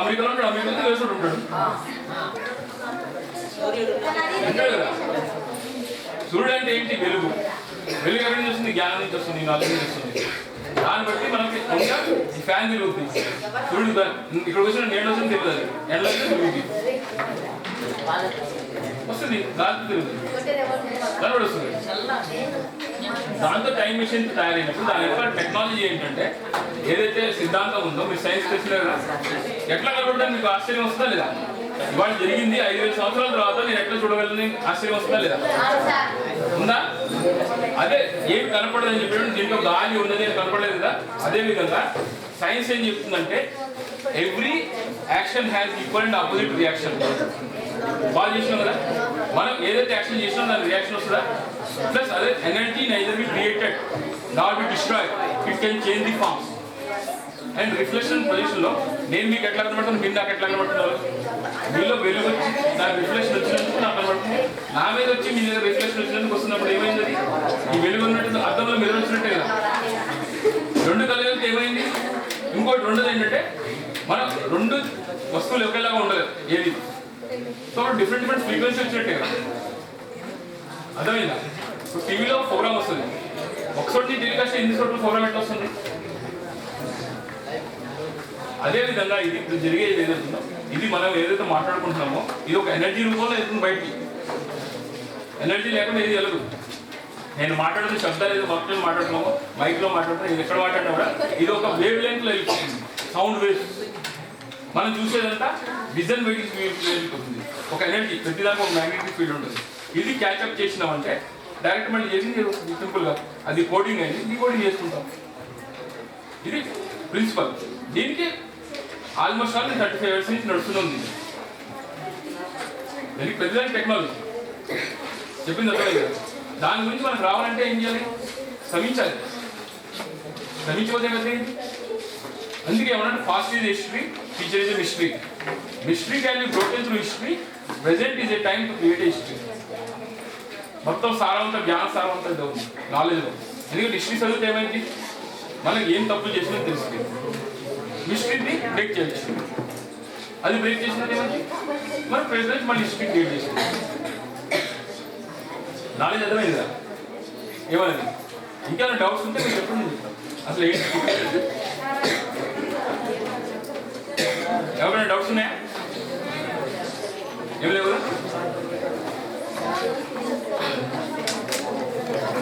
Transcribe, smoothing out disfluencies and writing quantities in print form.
అమెరికాలో ఉంటాడు, అమెరికాలో వేసుకుంటూ ఉంటాడు అంటాడు కదా. సూర్యుడు అంటే ఏంటి? వెలుగు. వెలుగు ఎక్కడి నుంచి వస్తుంది? జ్ఞానం నుంచి వస్తుంది, నాలెడ్జ్ నుంచి వస్తుంది. దాన్ని బట్టి మనకి ఇంకా ఫ్యాన్ తిరుగుతుంది. సూర్యుడు ఇక్కడ వచ్చిన నీళ్ళు వస్తుంది తెలియదు, ఎండ తిరుగుతుంది వస్తుంది, గాలి తిరుగుతుంది, దాని కూడా వస్తుంది. దాంతో టైం మిషన్ తయారైనప్పుడు దాని యొక్క టెక్నాలజీ ఏంటంటే ఏదైతే సిద్ధాంతం ఉందో మీరు సైన్స్ తెలిసిన కదా, ఎట్లా కనబడడానికి మీకు ఆశ్చర్యం వస్తుందా లేదా? ఇవాళ జరిగింది 5,000 సంవత్సరాల తర్వాత నేను ఎట్లా చూడగలని ఆశ్చర్యం వస్తుందా లేదా? ఉందా? అదే ఏమి కనపడదని చెప్పి దీంట్లో గాలి ఉన్నది అని కనపడలేదు కదా. అదేవిధంగా సైన్స్ ఏం చెప్తుందంటే every action has equal and opposite reaction. బాగా చేసినాం కదా, మనం ఏదైతే యాక్షన్ చేసినాం దాని రియాక్షన్ వస్తుందా? ప్లస్ అదే energy neither be created not be destroyed, it can change the forms. And reflection పొజిషన్లో నేను మీకు ఎట్లా కనబడుతుంది, మీరు నాకు ఎట్లా కనబడుతున్నారు? మీలో వెలుగు వచ్చి నాకు రిఫ్లెక్షన్ వచ్చినందుకు నాకు కనబడుతుంది, నా మీద వచ్చి మీ దగ్గర రిఫ్లెక్షన్ వచ్చినందుకు వస్తున్నప్పుడు ఏమైంది? ఈ వెలుగు ఉన్నట్టు అర్థంలో మీరు వచ్చినట్టే కదా. రెండు కలిగితే ఏమైంది? ఇంకోటి రెండోది ఏంటంటే మనం రెండు వస్తువులు ఒకేలాగా ఉండదు ఏది, సో డిఫరెంట్ డిఫరెంట్ ఫ్రీక్వెన్సీ వచ్చినట్టే కదా. అర్థమైందా? ఇప్పుడు టీవీలో ప్రోగ్రామ్ వస్తుంది, ఒకసారి టెలికాస్ట్ ఎన్ని చోట్ల ప్రోగ్రామ్ ఎట్లా వస్తుంది? అదేవిధంగా ఇది ఇప్పుడు జరిగేది ఏదైతుందో ఇది మనం ఏదైతే మాట్లాడుకుంటున్నామో ఇది ఒక ఎనర్జీ రూపంలో వెళ్తుంది బయటికి. ఎనర్జీ లేకుండా ఏది వెళ్ళదు. నేను మాట్లాడుతున్న శబ్దాలు ఏదో వర్క్లో మాట్లాడుతున్నామో, మైక్లో మాట్లాడుతున్నా, ఇది ఎక్కడ మాట్లాడినా కూడా ఇది ఒక వేవ్ లెంగ్త్లో వెళ్ళిపోతుంది, సౌండ్ వేవ్స్. మనం చూసేదంతా విజన్ వెయిటింగ్ వెళ్ళిపోతుంది. ఒక ఎనర్జీ ప్రతిదానికి ఒక మ్యాగ్నెటిక్ ఫీల్డ్ ఉంటుంది. ఇది క్యాచ్అప్ చేసినామంటే డైరెక్ట్ మళ్ళీ చేసింది సింపుల్గా అది కోడింగ్ అయింది, ఇది కోడింగ్ చేసుకుంటాం. ఇది ప్రిన్సిపల్. దీనికి ఆల్మోస్ట్ ఆల్ 35 years నుంచి నడుస్తుంది. దీనికి ప్రతిదానికి టెక్నాలజీ చెప్పింది అర్థమైంది. దాని గురించి మనకు రావాలంటే ఏం చేయాలి? శ్రమించాలి. శ్రమించకపోతే కదా. అందుకే ఏమన్నా fast is history, future is mystery. Mystery can be broken through history, present is a time to create history. మొత్తం సారవంతం, జ్ఞాన సారవంతం ఉంది నాలెడ్జ్లో. ఎందుకంటే హిస్టరీ చదివితే ఏమైంది? మనకి ఏం తప్పులు చేసినా తెలుస్తుంది. మిస్టరీని బ్రేక్ చేయొచ్చు. అది బ్రేక్ చేసినది ఏమైంది? మన ప్రెజెంట్ మళ్ళీ హిస్టరీ క్రియేట్ చేస్తుంది. నాలెడ్జ్ అర్థమైంది కదా ఏమన్నది? ఇంకేమైనా డౌట్స్ ఉంటే మీరు చెప్పండి. అసలు ఏంటి ఎవరైనా డౌట్స్ ఉన్నాయా? ఏం లేవు కదా.